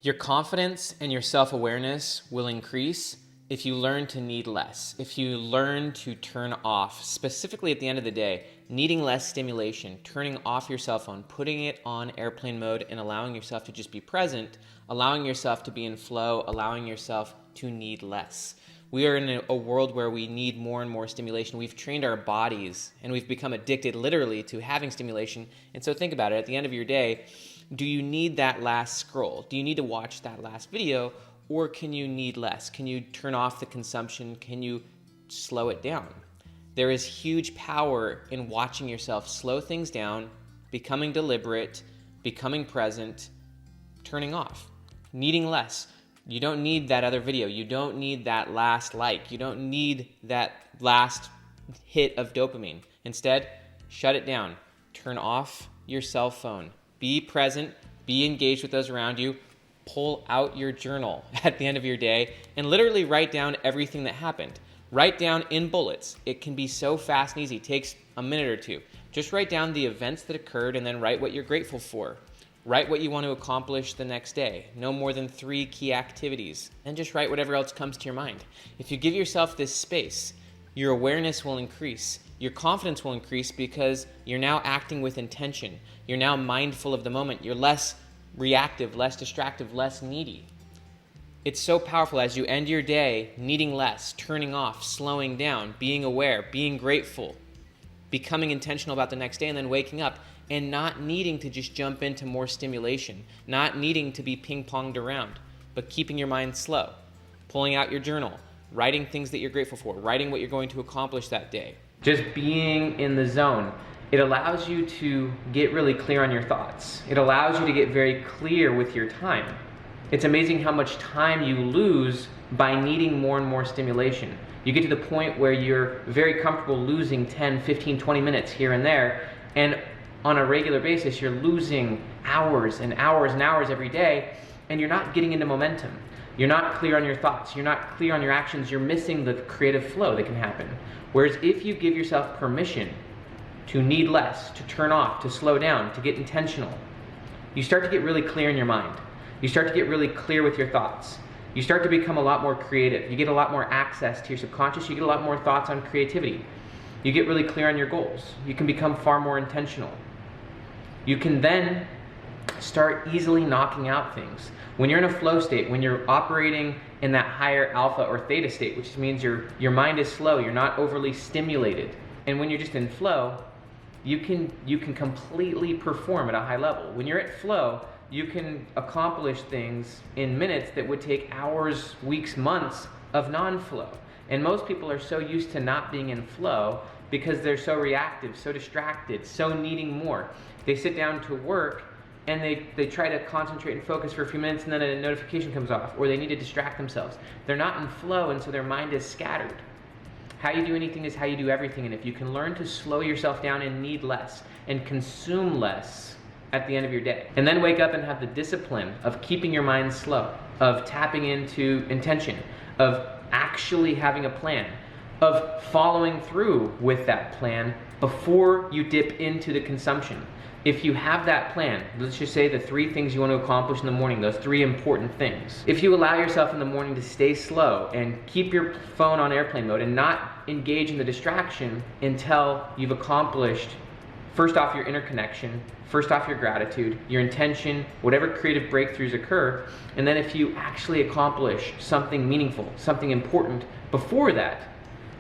Your confidence and your self-awareness will increase if you learn to need less, if you learn to turn off, specifically at the end of the day, needing less stimulation, turning off your cell phone, putting it on airplane mode and allowing yourself to just be present, allowing yourself to be in flow, allowing yourself to need less. We are in a world where we need more and more stimulation. We've trained our bodies and we've become addicted literally to having stimulation. And so think about it, at the end of your day, do you need that last scroll? Do you need to watch that last video, or can you need less? Can you turn off the consumption? Can you slow it down? There is huge power in watching yourself slow things down, becoming deliberate, becoming present, turning off, needing less. You don't need that other video. You don't need that last like. You don't need that last hit of dopamine. Instead, shut it down. Turn off your cell phone. Be present, be engaged with those around you, pull out your journal at the end of your day and literally write down everything that happened. Write down in bullets. It can be so fast and easy. It takes a minute or two. Just write down the events that occurred and then write what you're grateful for. Write what you want to accomplish the next day. No more than 3 key activities. And just write whatever else comes to your mind. If you give yourself this space, your awareness will increase. Your confidence will increase because you're now acting with intention. You're now mindful of the moment. You're less reactive, less distractive, less needy. It's so powerful as you end your day needing less, turning off, slowing down, being aware, being grateful, becoming intentional about the next day, and then waking up and not needing to just jump into more stimulation, not needing to be ping-ponged around, but keeping your mind slow, pulling out your journal, writing things that you're grateful for, writing what you're going to accomplish that day. Just being in the zone. It allows you to get really clear on your thoughts. It allows you to get very clear with your time. It's amazing how much time you lose by needing more and more stimulation. You get to the point where you're very comfortable losing 10, 15, 20 minutes here and there, and on a regular basis you're losing hours and hours and hours every day, and you're not getting into momentum. You're not clear on your thoughts. You're not clear on your actions. You're missing the creative flow that can happen. Whereas if you give yourself permission to need less, to turn off, to slow down, to get intentional, you start to get really clear in your mind. You start to get really clear with your thoughts. You start to become a lot more creative. You get a lot more access to your subconscious. You get a lot more thoughts on creativity. You get really clear on your goals. You can become far more intentional. You can then start easily knocking out things. When you're in a flow state, when you're operating in that higher alpha or theta state, which means your mind is slow, you're not overly stimulated. And when you're just in flow, you can completely perform at a high level. When you're at flow, you can accomplish things in minutes that would take hours, weeks, months of non-flow. And most people are so used to not being in flow because they're so reactive, so distracted, so needing more. They sit down to work and they try to concentrate and focus for a few minutes and then a notification comes off, or they need to distract themselves. They're not in flow, and so their mind is scattered. How you do anything is how you do everything, and if you can learn to slow yourself down and need less and consume less at the end of your day, and then wake up and have the discipline of keeping your mind slow, of tapping into intention, of actually having a plan, of following through with that plan before you dip into the consumption. If you have that plan, let's just say the 3 things you want to accomplish in the morning, those 3 important things. If you allow yourself in the morning to stay slow and keep your phone on airplane mode and not engage in the distraction until you've accomplished, first off, your inner connection, first off, your gratitude, your intention, whatever creative breakthroughs occur, and then if you actually accomplish something meaningful, something important before that,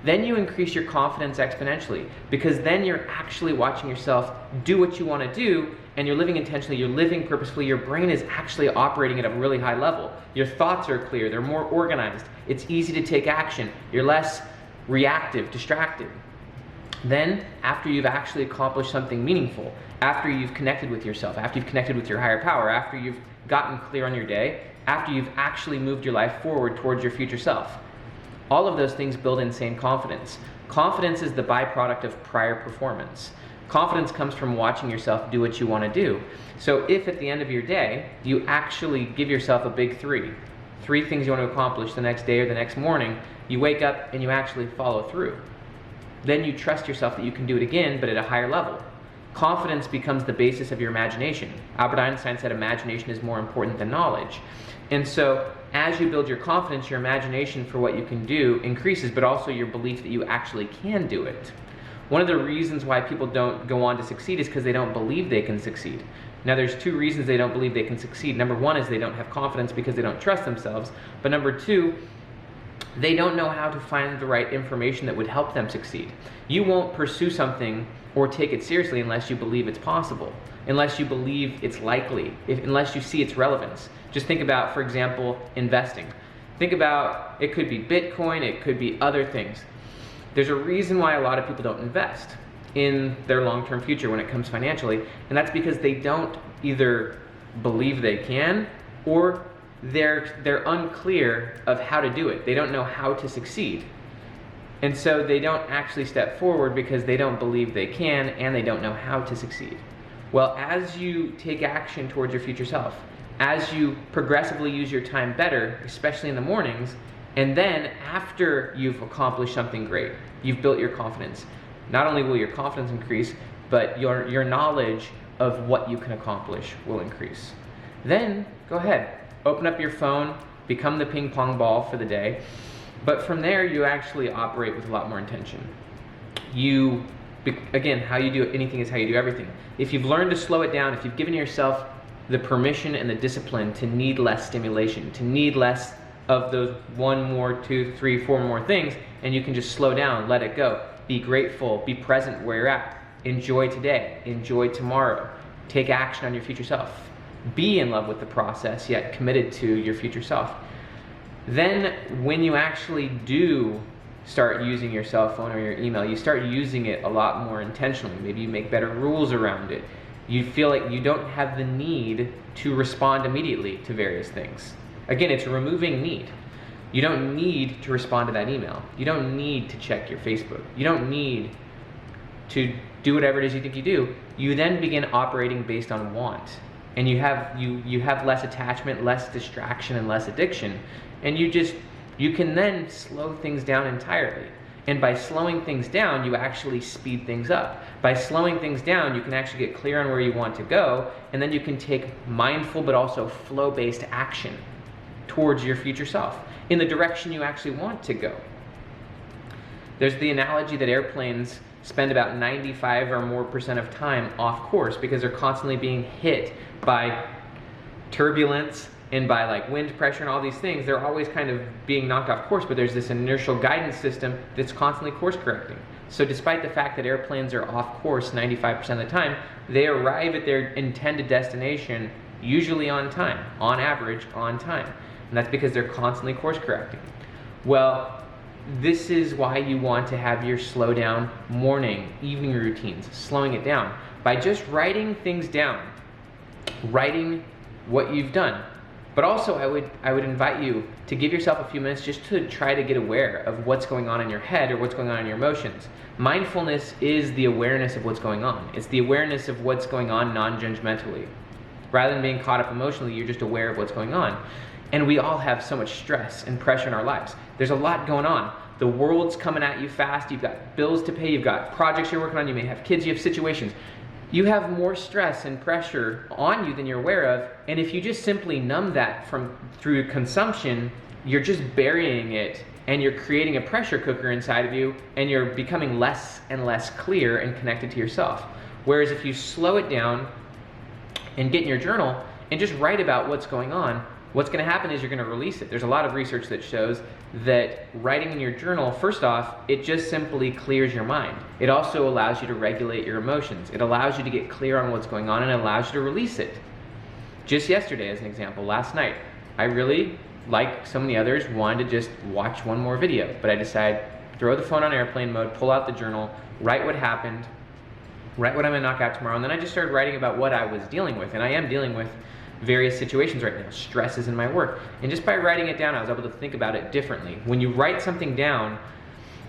then you increase your confidence exponentially, because then you're actually watching yourself do what you want to do, and you're living intentionally, you're living purposefully, your brain is actually operating at a really high level. Your thoughts are clear, they're more organized, it's easy to take action, you're less reactive, distracted. Then, after you've actually accomplished something meaningful, after you've connected with yourself, after you've connected with your higher power, after you've gotten clear on your day, after you've actually moved your life forward towards your future self, all of those things build insane confidence. Confidence is the byproduct of prior performance. Confidence comes from watching yourself do what you want to do. So if at the end of your day, you actually give yourself a big 3 things you want to accomplish the next day or the next morning, you wake up and you actually follow through. Then you trust yourself that you can do it again, but at a higher level. confidence becomes the basis of your imagination. Albert Einstein said imagination is more important than knowledge. And so as you build your confidence, your imagination for what you can do increases, but also your belief that you actually can do it. One of the reasons why people don't go on to succeed is because they don't believe they can succeed. Now there's two reasons they don't believe they can succeed. Number one is they don't have confidence because they don't trust themselves. But number two, they don't know how to find the right information that would help them succeed. You won't pursue something or take it seriously unless you believe it's possible, unless you believe it's likely, unless you see its relevance. Just think about, for example, investing. Think about, it could be Bitcoin, it could be other things. There's a reason why a lot of people don't invest in their long-term future when it comes financially, and that's because they don't either believe they can, or they're unclear of how to do it. They don't know how to succeed. And so they don't actually step forward because they don't believe they can and they don't know how to succeed. Well, as you take action towards your future self, as you progressively use your time better, especially in the mornings, and then after you've accomplished something great, you've built your confidence, not only will your confidence increase, but your knowledge of what you can accomplish will increase. Then go ahead, open up your phone, become the ping pong ball for the day. But from there, you actually operate with a lot more intention. Again, how you do anything is how you do everything. If you've learned to slow it down, if you've given yourself the permission and the discipline to need less stimulation, to need less of those 1 more, 2, 3, 4 more things, and you can just slow down, let it go. Be grateful, be present where you're at. Enjoy today, enjoy tomorrow. Take action on your future self. Be in love with the process, yet committed to your future self. Then when you actually do start using your cell phone or your email, you start using it a lot more intentionally. Maybe you make better rules around it. You feel like you don't have the need to respond immediately to various things. Again, it's removing need. You don't need to respond to that email. You don't need to check your Facebook. You don't need to do whatever it is you think you do. You then begin operating based on want. And you have less attachment, less distraction, and less addiction. And you can then slow things down entirely. And by slowing things down, you actually speed things up. By slowing things down, you can actually get clear on where you want to go, and then you can take mindful but also flow-based action towards your future self in the direction you actually want to go. There's the analogy that airplanes spend about 95% or more of time off course because they're constantly being hit by turbulence and by like wind pressure and all these things. They're always kind of being knocked off course, but there's this inertial guidance system that's constantly course correcting. So despite the fact that airplanes are off course 95% of the time, they arrive at their intended destination usually on time, on average on time. And that's because they're constantly course correcting. Well, this is why you want to have your slow down morning, evening routines, slowing it down by just writing things down, writing what you've done. But also I would invite you to give yourself a few minutes just to try to get aware of what's going on in your head or what's going on in your emotions. Mindfulness is the awareness of what's going on. It's the awareness of what's going on non-judgmentally. Rather than being caught up emotionally, you're just aware of what's going on. And we all have so much stress and pressure in our lives. There's a lot going on. The world's coming at you fast. You've got bills to pay. You've got projects you're working on. You may have kids. You have situations. You have more stress and pressure on you than you're aware of. And if you just simply numb that through consumption, you're just burying it and you're creating a pressure cooker inside of you and you're becoming less and less clear and connected to yourself. Whereas if you slow it down and get in your journal and just write about what's going on, what's going to happen is you're going to release it. There's a lot of research that shows that writing in your journal, first off, it just simply clears your mind. It also allows you to regulate your emotions. It allows you to get clear on what's going on and it allows you to release it. Just yesterday, as an example, last night, I really, like so many others, wanted to just watch one more video, but I decided throw the phone on airplane mode, pull out the journal, write what happened, write what I'm going to knock out tomorrow, and then I just started writing about what I was dealing with, and I am dealing with various situations right now, stresses in my work. And just by writing it down, I was able to think about it differently. When you write something down,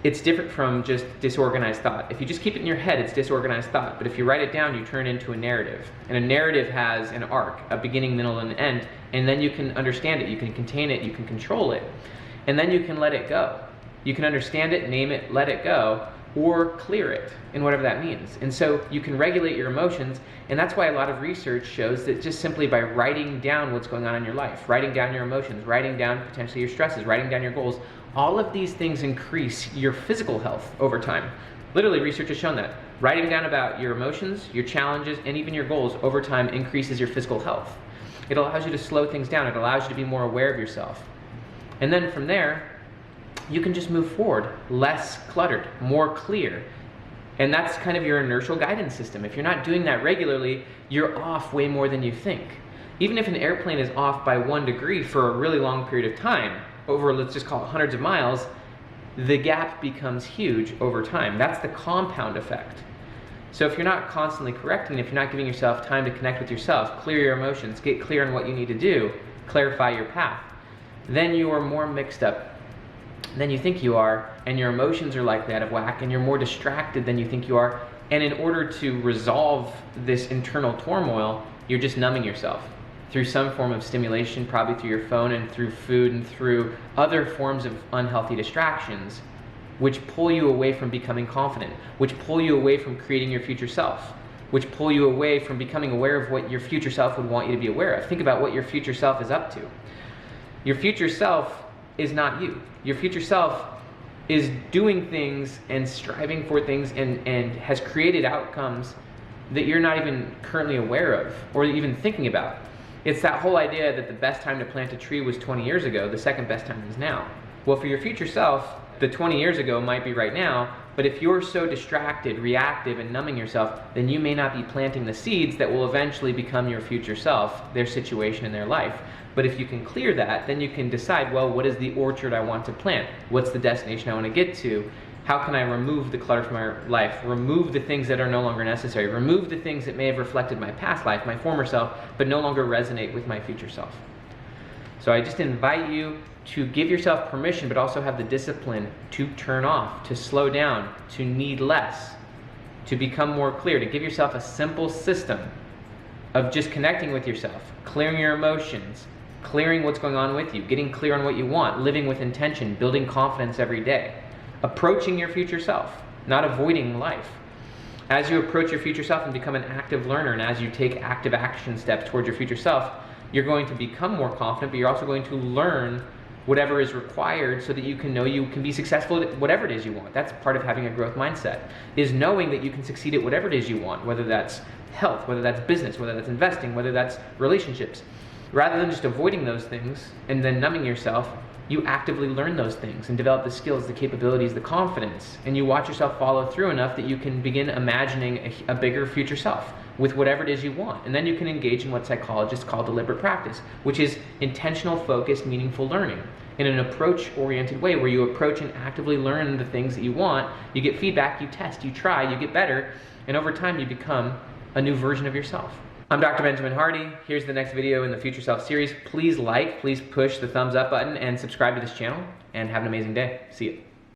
it's different from just disorganized thought. If you just keep it in your head, it's disorganized thought. But if you write it down, you turn it into a narrative. And a narrative has an arc, a beginning, middle, and end. And then you can understand it, you can contain it, you can control it. And then you can let it go. You can understand it, name it, let it go. or clear it, and whatever that means. And so you can regulate your emotions, and that's why a lot of research shows that just simply by writing down what's going on in your life, writing down your emotions, writing down potentially your stresses, writing down your goals, all of these things increase your physical health over time. Literally, research has shown that. Writing down about your emotions, your challenges, and even your goals over time increases your physical health. It allows you to slow things down. It allows you to be more aware of yourself. And then from there, you can just move forward, less cluttered, more clear. And that's kind of your inertial guidance system. If you're not doing that regularly, you're off way more than you think. Even if an airplane is off by 1 degree for a really long period of time, over, let's just call it hundreds of miles, the gap becomes huge over time. That's the compound effect. So if you're not constantly correcting, if you're not giving yourself time to connect with yourself, clear your emotions, get clear on what you need to do, clarify your path, then you are more mixed up than you think you are, and your emotions are likely out of whack, and you're more distracted than you think you are. And in order to resolve this internal turmoil, you're just numbing yourself through some form of stimulation, probably through your phone and through food and through other forms of unhealthy distractions, which pull you away from becoming confident, which pull you away from creating your future self, which pull you away from becoming aware of what your future self would want you to be aware of. Think about what your future self is up to. Your future self is not you. Your future self is doing things and striving for things and has created outcomes that you're not even currently aware of or even thinking about. It's that whole idea that the best time to plant a tree was 20 years ago, the second best time is now. Well, for your future self, the 20 years ago might be right now, but if you're so distracted, reactive, and numbing yourself, then you may not be planting the seeds that will eventually become your future self, their situation in their life. But if you can clear that, then you can decide, well, what is the orchard I want to plant? What's the destination I want to get to? How can I remove the clutter from my life? Remove the things that are no longer necessary. Remove the things that may have reflected my past life, my former self, but no longer resonate with my future self. So I just invite you to give yourself permission, but also have the discipline to turn off, to slow down, to need less, to become more clear, to give yourself a simple system of just connecting with yourself, clearing your emotions, clearing what's going on with you, getting clear on what you want, living with intention, building confidence every day, approaching your future self, not avoiding life. As you approach your future self and become an active learner, and as you take active action steps towards your future self, you're going to become more confident, but you're also going to learn whatever is required so that you can know you can be successful at whatever it is you want. That's part of having a growth mindset, is knowing that you can succeed at whatever it is you want, whether that's health, whether that's business, whether that's investing, whether that's relationships. Rather than just avoiding those things and then numbing yourself, you actively learn those things and develop the skills, the capabilities, the confidence, and you watch yourself follow through enough that you can begin imagining a bigger future self with whatever it is you want. And then you can engage in what psychologists call deliberate practice, which is intentional, focused, meaningful learning in an approach-oriented way where you approach and actively learn the things that you want. You get feedback, you test, you try, you get better, and over time you become a new version of yourself. I'm Dr. Benjamin Hardy. Here's the next video in the Future Self series. Please like, please push the thumbs up button and subscribe to this channel, and have an amazing day. See you.